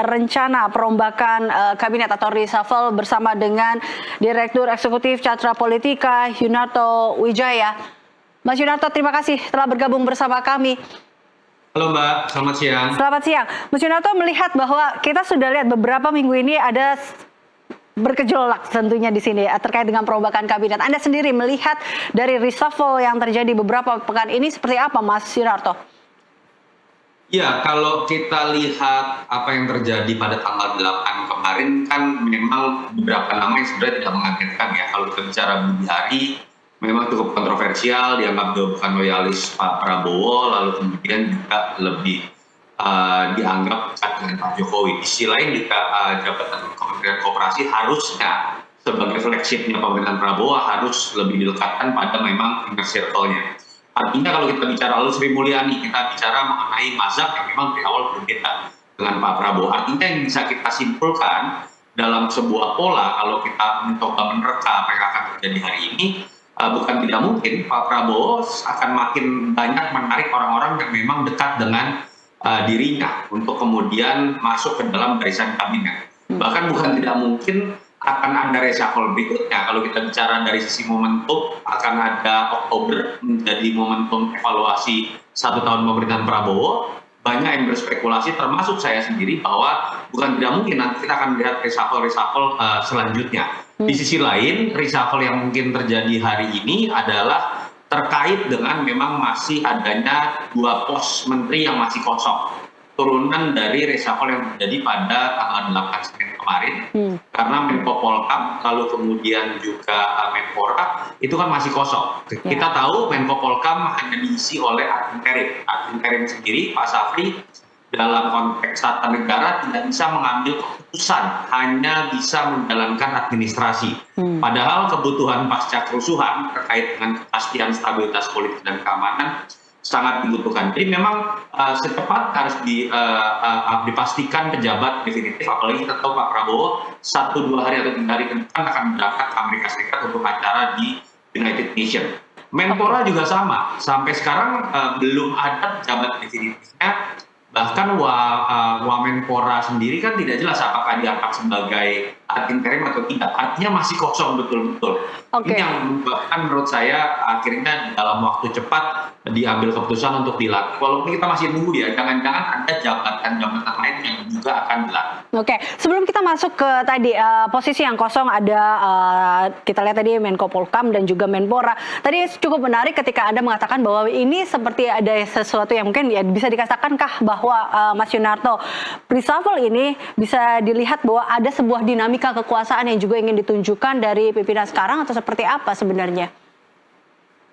rencana perombakan kabinet atau reshuffle bersama dengan Direktur Eksekutif Carta Politika Yunarto Wijaya. Mas Yunarto, terima kasih telah bergabung bersama kami. Halo Mbak, selamat siang. Selamat siang. Mas Yunarto melihat bahwa kita sudah lihat beberapa minggu ini ada bergejolak tentunya di sini terkait dengan perombakan kabinet. Anda sendiri melihat dari reshuffle yang terjadi beberapa pekan ini seperti apa, Mas Yunarto? Ya, kalau kita lihat apa yang terjadi pada tanggal 8 kemarin kan memang beberapa nama yang sebenarnya tidak mengagetkan ya. Kalau kita bicara Budi Hari, memang cukup kontroversial, dianggap dia bukan loyalis Pak Prabowo, lalu kemudian juga lebih dianggap dekat dengan Pak Jokowi. Di sisi lain juga jabatan Kementerian Koperasi harusnya sebagai flagshipnya pemerintahan Prabowo harus lebih dilekatkan pada memang inner circle-nya. Artinya kalau kita bicara lalu Sri Mulyani, kita bicara mengenai mazhab yang memang dari awal berbeda dengan Pak Prabowo. Artinya yang bisa kita simpulkan dalam sebuah pola, kalau kita mencoba menerka apa yang akan terjadi hari ini, bukan tidak mungkin Pak Prabowo akan makin banyak menarik orang-orang yang memang dekat dengan dirinya untuk kemudian masuk ke dalam barisan kabinet. Bahkan bukan tidak mungkin akan ada reshuffle berikutnya. Kalau kita bicara dari sisi momentum, akan ada Oktober menjadi momentum evaluasi 1 tahun pemerintahan Prabowo. Banyak yang berspekulasi, termasuk saya sendiri, bahwa bukan tidak mungkin nanti kita akan melihat reshuffle selanjutnya. Di sisi lain, reshuffle yang mungkin terjadi hari ini adalah terkait dengan memang masih adanya 2 pos menteri yang masih kosong. Turunan dari reshuffle yang terjadi pada tanggal 8 Senin kemarin, karena Menko Polkam, lalu kemudian juga Menpora, itu kan masih kosong. Kita tahu Menko Polkam hanya diisi oleh admin interim. Admin interim sendiri, Pak Safri, dalam konteks tata negara tidak bisa mengambil keputusan, hanya bisa menjalankan administrasi. Padahal kebutuhan pasca kerusuhan terkait dengan kepastian stabilitas politik dan keamanan sangat dibutuhkan. Jadi memang secepat harus dipastikan pejabat definitif, apalagi kita tahu Pak Prabowo 1-2 hari atau 3 hari ke depan akan berangkat ke Amerika Serikat untuk acara di United Nations. Menpora juga sama, sampai sekarang belum ada pejabat definitifnya. Bahkan Wamenpora sendiri kan tidak jelas apakah diangkat sebagai admin interim atau tidak. Artinya masih kosong betul-betul. Ini yang bahkan menurut saya akhirnya dalam waktu cepat diambil keputusan untuk dilantik. Walaupun kita masih nunggu ya, jangan-jangan ada jabatan-jabatan lain yang juga akan dilantik. Oke, sebelum kita masuk ke tadi posisi yang kosong ada kita lihat tadi Menko Polkam dan juga Menpora. Tadi cukup menarik ketika Anda mengatakan bahwa ini seperti ada sesuatu yang mungkin ya bisa dikatakankah bahwa Mas Yunarto, reshuffle ini bisa dilihat bahwa ada sebuah dinamika kekuasaan yang juga ingin ditunjukkan dari pimpinan sekarang atau seperti apa sebenarnya?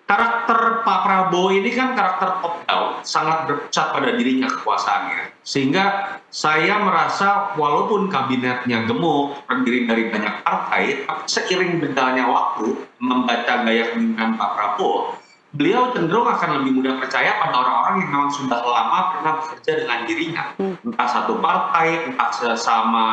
Karakter Pak Prabowo ini kan karakter top down, sangat berpusat pada dirinya kekuasaannya. Sehingga saya merasa walaupun kabinetnya gemuk, terdiri dari banyak partai, tapi seiring berjalannya waktu, membaca gaya kepemimpinan Pak Prabowo, beliau cenderung akan lebih mudah percaya pada orang-orang yang memang sudah lama pernah bekerja dengan dirinya. Entah satu partai, entah sesama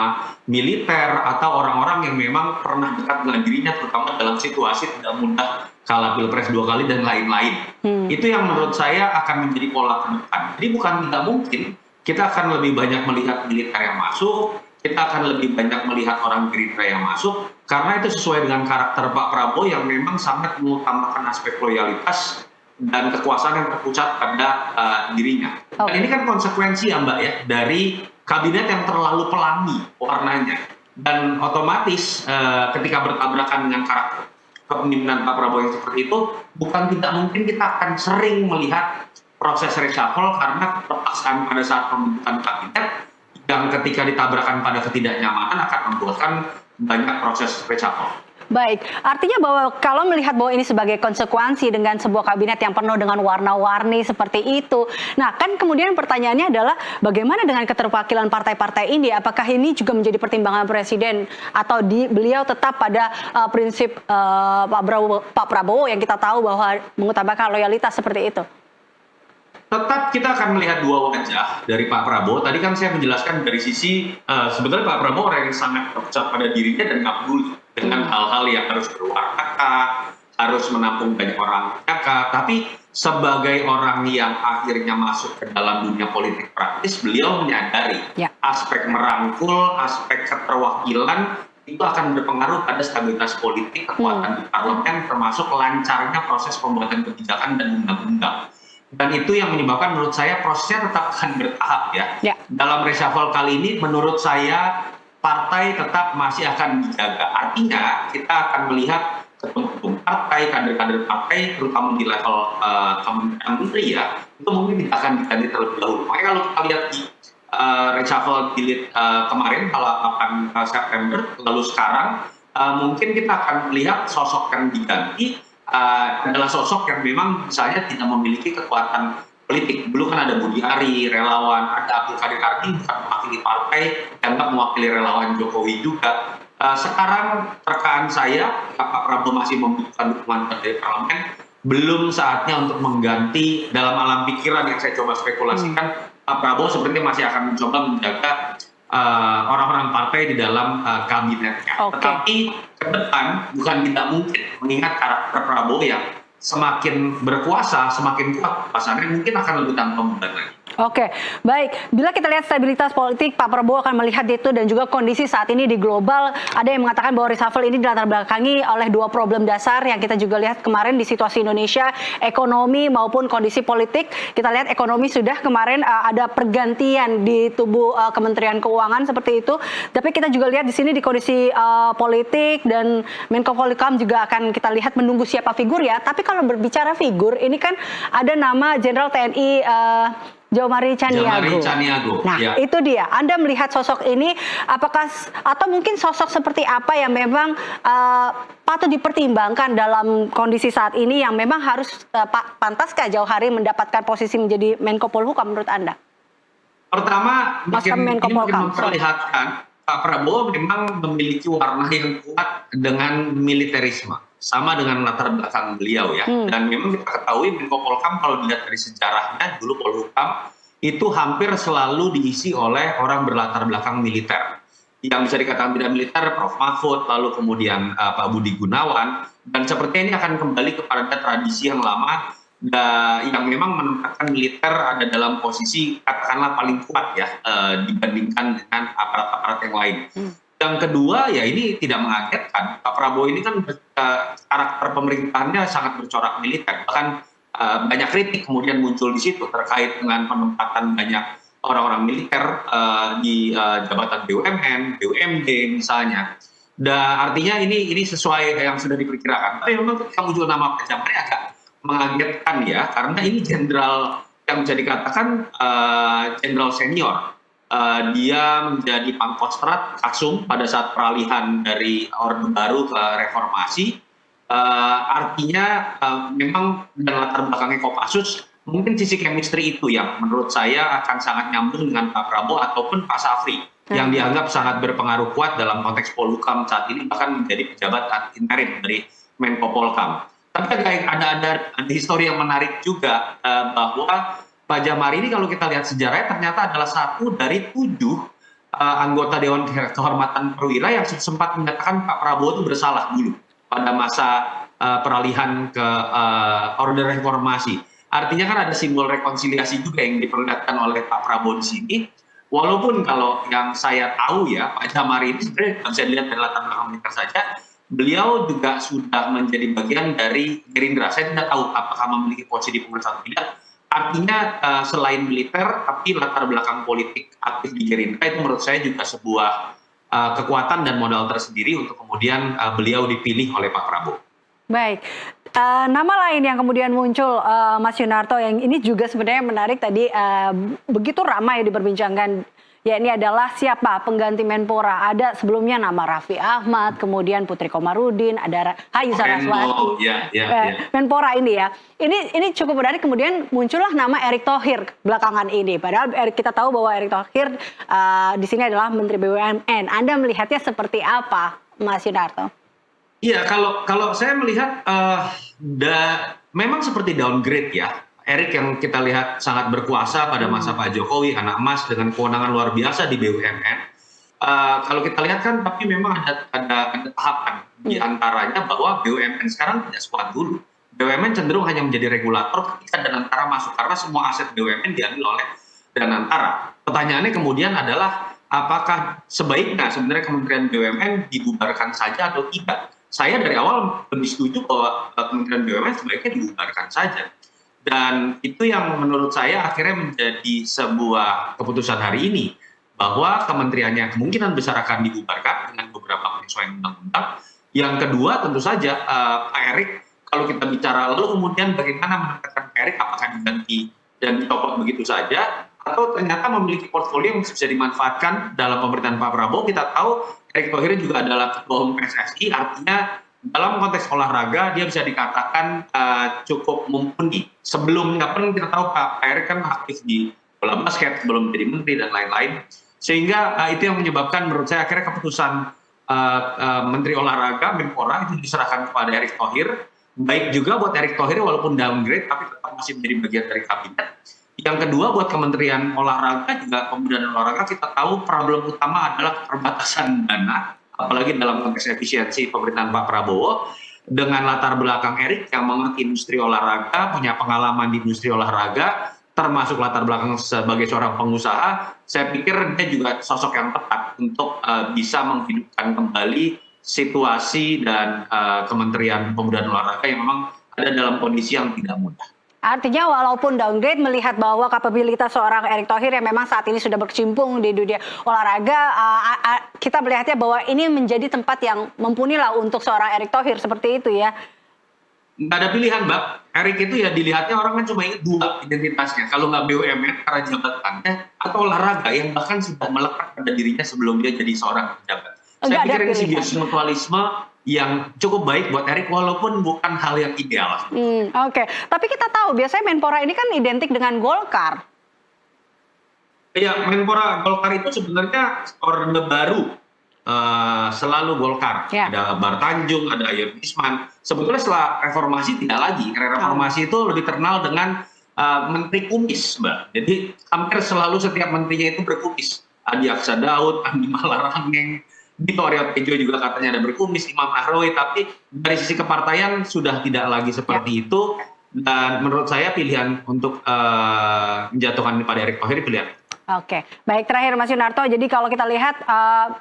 militer, atau orang-orang yang memang pernah dekat dengan dirinya, terutama dalam situasi tidak mudah kalah pilpres 2 kali dan lain-lain. Itu yang menurut saya akan menjadi pola ke depan. Jadi bukan tidak mungkin kita akan lebih banyak melihat militer yang masuk, kita akan lebih banyak melihat orang Gerindra yang masuk, karena itu sesuai dengan karakter Pak Prabowo yang memang sangat mengutamakan aspek loyalitas dan kekuasaan yang terpusat pada dirinya. Dan ini kan konsekuensi ya Mbak ya, dari kabinet yang terlalu pelangi warnanya. Dan otomatis ketika bertabrakan dengan karakter kepemimpinan Pak Prabowo yang seperti itu, bukan tidak mungkin kita akan sering melihat proses reshuffle karena terpaksaan pada saat pembentukan kabinet yang ketika ditabrakan pada ketidaknyamanan akan membuatkan banyak proses reshuffle. Baik, artinya bahwa kalau melihat bahwa ini sebagai konsekuensi dengan sebuah kabinet yang penuh dengan warna-warni seperti itu. Nah, kan kemudian pertanyaannya adalah bagaimana dengan keterwakilan partai-partai ini? Apakah ini juga menjadi pertimbangan Presiden atau beliau tetap pada prinsip Pak Prabowo yang kita tahu bahwa mengutamakan loyalitas seperti itu? Tetap kita akan melihat 2 wajah dari Pak Prabowo. Tadi kan saya menjelaskan dari sisi sebetulnya Pak Prabowo orang yang sangat percaya pada dirinya dan nggak peduli dengan hal-hal yang harus berwarna, harus menampung banyak orang PKK, tapi sebagai orang yang akhirnya masuk ke dalam dunia politik praktis, beliau menyadari aspek merangkul, aspek keterwakilan itu akan berpengaruh pada stabilitas politik, kekuatan di parlemen, termasuk lancarnya proses pembuatan kebijakan dan undang-undang. Dan itu yang menyebabkan menurut saya prosesnya tetap akan bertahap ya. Dalam reshuffle kali ini menurut saya partai tetap masih akan dijaga. Artinya kita akan melihat ketum-ketum partai, kader-kader partai, terutama di level kementerian menteri ya, itu mungkin tidak akan diganti terlebih dahulu. Makanya kalau kita lihat di reshuffle jilid kemarin, tanggal 8 September, lalu sekarang, mungkin kita akan melihat sosok yang diganti adalah sosok yang memang misalnya tidak memiliki kekuatan politik. Dulu kan ada Budi Ari, relawan, ada Abdul Qadir Karding, bukan mewakili partai, dianggap mewakili relawan Jokowi juga. Sekarang rekaan saya, Pak Prabowo masih membutuhkan dukungan dari parlemen, belum saatnya untuk mengganti dalam alam pikiran yang saya coba spekulasikan, Pak Prabowo sepertinya masih akan mencoba menjaga orang-orang partai di dalam kabinetnya. Tetapi ke depan bukan tidak mungkin, mengingat karakter Prabowo yang semakin berkuasa, semakin kuat pasangan, mungkin akan lebih tanpa beban lagi. Oke, baik. Bila kita lihat stabilitas politik, Pak Prabowo akan melihat itu dan juga kondisi saat ini di global. Ada yang mengatakan bahwa reshuffle ini dilatar belakangi oleh dua problem dasar yang kita juga lihat kemarin di situasi Indonesia, ekonomi maupun kondisi politik. Kita lihat ekonomi sudah kemarin ada pergantian di tubuh Kementerian Keuangan seperti itu. Tapi kita juga lihat di sini di kondisi politik dan Menko Polhukam juga akan kita lihat menunggu siapa figur ya. Tapi kalau berbicara figur, ini kan ada nama Jenderal TNI Jauhmari Chaniago. Nah, itu dia. Anda melihat sosok ini, apakah atau mungkin sosok seperti apa yang memang patut dipertimbangkan dalam kondisi saat ini yang memang harus pantaskah Jauhari mendapatkan posisi menjadi Menko Polhukam menurut Anda? Pertama, ini memperlihatkan Pak Prabowo memang memiliki warna yang kuat dengan militerisme. Sama dengan latar belakang beliau ya. Dan memang kita ketahui Menko Polhukam kalau dilihat dari sejarahnya, dulu Polhukam itu hampir selalu diisi oleh orang berlatar belakang militer. Yang bisa dikatakan tidak militer, Prof. Mahfud, lalu kemudian Pak Budi Gunawan. Dan seperti ini akan kembali kepada tradisi yang lama, yang memang menempatkan militer ada dalam posisi katakanlah paling kuat ya, dibandingkan dengan aparat-aparat yang lain. Yang kedua ya ini tidak mengagetkan, Pak Prabowo ini kan karakter pemerintahannya sangat bercorak militer, bahkan banyak kritik kemudian muncul di situ terkait dengan penempatan banyak orang-orang militer di jabatan BUMN, BUMD misalnya. Dan artinya ini sesuai yang sudah diperkirakan. Tapi memang ketika muncul nama Pak Jauhari agak mengagetkan ya, karena ini jenderal yang bisa dikatakan jenderal senior. Dia menjadi Pangkostrat Kasum pada saat peralihan dari Orde Baru ke Reformasi. Artinya memang dalam latar belakangnya Kopassus, mungkin sisi chemistry itu yang menurut saya akan sangat nyambung dengan Pak Prabowo ataupun Pak Safri, yang dianggap sangat berpengaruh kuat dalam konteks Polhukam saat ini, bahkan menjadi pejabat interim dari Menko Polhukam. Tapi ada histori yang menarik juga bahwa Pak Jauhmari ini kalau kita lihat sejarahnya ternyata adalah satu dari 7 anggota Dewan Kehormatan Perwira yang sempat menyatakan Pak Prabowo itu bersalah dulu pada masa peralihan ke Orde Reformasi. Artinya kan ada simbol rekonsiliasi juga yang diperlihatkan oleh Pak Prabowo di sini. Walaupun kalau yang saya tahu ya Pak Jauhmari ini sebenarnya bisa dilihat dari latar belakang militer saja, beliau juga sudah menjadi bagian dari Gerindra. Saya tidak tahu apakah memiliki posisi di penguasa atau tidak. Artinya selain militer, tapi latar belakang politik aktif di Gerindra itu menurut saya juga sebuah kekuatan dan modal tersendiri untuk kemudian beliau dipilih oleh Pak Prabowo. Baik, nama lain yang kemudian muncul Mas Yunarto yang ini juga sebenarnya menarik tadi begitu ramai diperbincangkan. Ya ini adalah siapa pengganti Menpora. Ada sebelumnya nama Raffi Ahmad, kemudian Putri Komarudin, ada Hayu Saraswati. Menpora ini ya. Ini cukup menarik, kemudian muncullah nama Erick Thohir belakangan ini. Padahal kita tahu bahwa Erick Thohir di sini adalah Menteri BUMN. Anda melihatnya seperti apa, Mas Yunarto? Iya, kalau saya melihat memang seperti downgrade ya. Erick yang kita lihat sangat berkuasa pada masa Pak Jokowi, anak emas dengan kewenangan luar biasa di BUMN. kalau kita lihat kan, tapi memang ada tahapan di antaranya bahwa BUMN sekarang tidak sekuat dulu. BUMN cenderung hanya menjadi regulator ketika Danantara masuk karena semua aset BUMN diambil oleh Danantara. Pertanyaannya kemudian adalah apakah sebaiknya sebenarnya Kementerian BUMN dibubarkan saja atau tidak? Saya dari awal lebih setuju bahwa Kementerian BUMN sebaiknya dibubarkan saja. Dan itu yang menurut saya akhirnya menjadi sebuah keputusan hari ini, bahwa kementeriannya kemungkinan besar akan dibubarkan dengan beberapa penyesuaian undang-undang. Yang kedua tentu saja Pak Erick, kalau kita bicara lalu kemudian bagaimana menempatkan Pak Erick, apakah diganti dan dicopot begitu saja, atau ternyata memiliki portfolio yang bisa dimanfaatkan dalam pemerintahan Pak Prabowo. Kita tahu Erick Thohir juga adalah ketua umum PSSI, artinya dalam konteks olahraga dia bisa dikatakan cukup mumpuni. Sebelumnya pun kita tahu Pak Erick kan aktif di bola basket sebelum menjadi menteri dan lain-lain. Sehingga itu yang menyebabkan menurut saya akhirnya keputusan Menteri Olahraga, Menpora, itu diserahkan kepada Erick Thohir. Baik juga buat Erick Thohir walaupun downgrade tapi tetap masih menjadi bagian dari kabinet. Yang kedua buat Kementerian Olahraga juga Pemuda dan Olahraga, kita tahu problem utama adalah keterbatasan dana, apalagi dalam konteks efisiensi pemerintahan Pak Prabowo. Dengan latar belakang Erick yang mengerti industri olahraga, punya pengalaman di industri olahraga, termasuk latar belakang sebagai seorang pengusaha, saya pikir dia juga sosok yang tepat untuk bisa menghidupkan kembali situasi dan Kementerian Pemuda dan Olahraga yang memang ada dalam kondisi yang tidak mudah. Artinya walaupun downgrade, melihat bahwa kapabilitas seorang Erick Thohir yang memang saat ini sudah berkecimpung di dunia olahraga, kita melihatnya bahwa ini menjadi tempat yang mumpuni lah untuk seorang Erick Thohir, seperti itu ya. Nggak ada pilihan, Mbak. Erick itu ya dilihatnya orang kan cuma ingat dua identitasnya. Kalau nggak BUMN karena jabatannya, atau olahraga yang bahkan sudah melekat pada dirinya sebelum dia jadi seorang pejabat. Saya pikir ini simbiosis mutualisme yang cukup baik buat Erick walaupun bukan hal yang ideal. Oke. Tapi kita tahu biasanya Menpora ini kan identik dengan Golkar. Iya, Menpora Golkar itu sebenarnya orde baru. Selalu Golkar. Ya. Ada Bar Tanjung, ada Ayer Isman. Sebetulnya setelah reformasi tidak lagi. Karena reformasi itu lebih terkenal dengan menteri kumis, Mbak. Jadi hampir selalu setiap menterinya itu berkumis. Adi Aksa Daud, Andi Malarangeng, Dito Aryo Tejo juga katanya ada berkumis, Imam Nahrawi, tapi dari sisi kepartaian sudah tidak lagi seperti itu. Dan menurut saya pilihan untuk menjatuhkan pada Erick Thohir pilihan. Oke, baik, terakhir Mas Yunarto. Jadi kalau kita lihat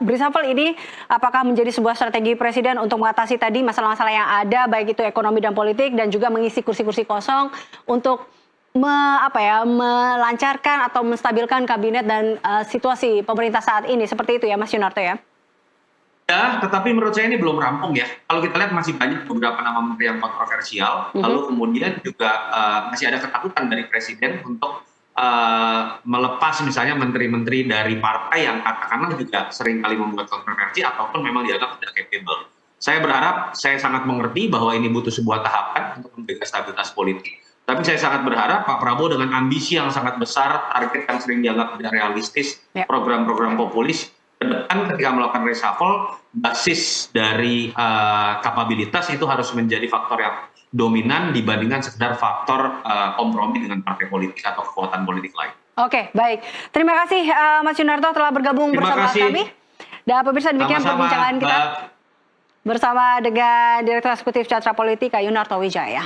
reshuffle ini apakah menjadi sebuah strategi Presiden untuk mengatasi tadi masalah-masalah yang ada, baik itu ekonomi dan politik, dan juga mengisi kursi-kursi kosong untuk melancarkan atau menstabilkan kabinet dan situasi pemerintah saat ini, seperti itu ya Mas Yunarto ya? Ya, tetapi menurut saya ini belum rampung ya. Kalau kita lihat masih banyak beberapa nama menteri yang kontroversial, lalu kemudian juga masih ada ketakutan dari Presiden untuk melepas misalnya menteri-menteri dari partai yang katakanlah juga sering kali membuat kontroversi ataupun memang dianggap tidak capable. Saya berharap, saya sangat mengerti bahwa ini butuh sebuah tahapan untuk menjaga stabilitas politik. Tapi saya sangat berharap Pak Prabowo dengan ambisi yang sangat besar, target yang sering dianggap tidak realistis, program-program populis, ke depan ketika melakukan reshuffle, basis dari kapabilitas itu harus menjadi faktor yang dominan dibandingkan sekedar faktor kompromi dengan partai politik atau kekuatan politik lain. Oke, baik. Terima kasih Mas Yunarto telah bergabung bersama kami. Dan pemirsa, demikian perbincangan kita bersama dengan Direktur Eksekutif Carta Politika Yunarto Wijaya.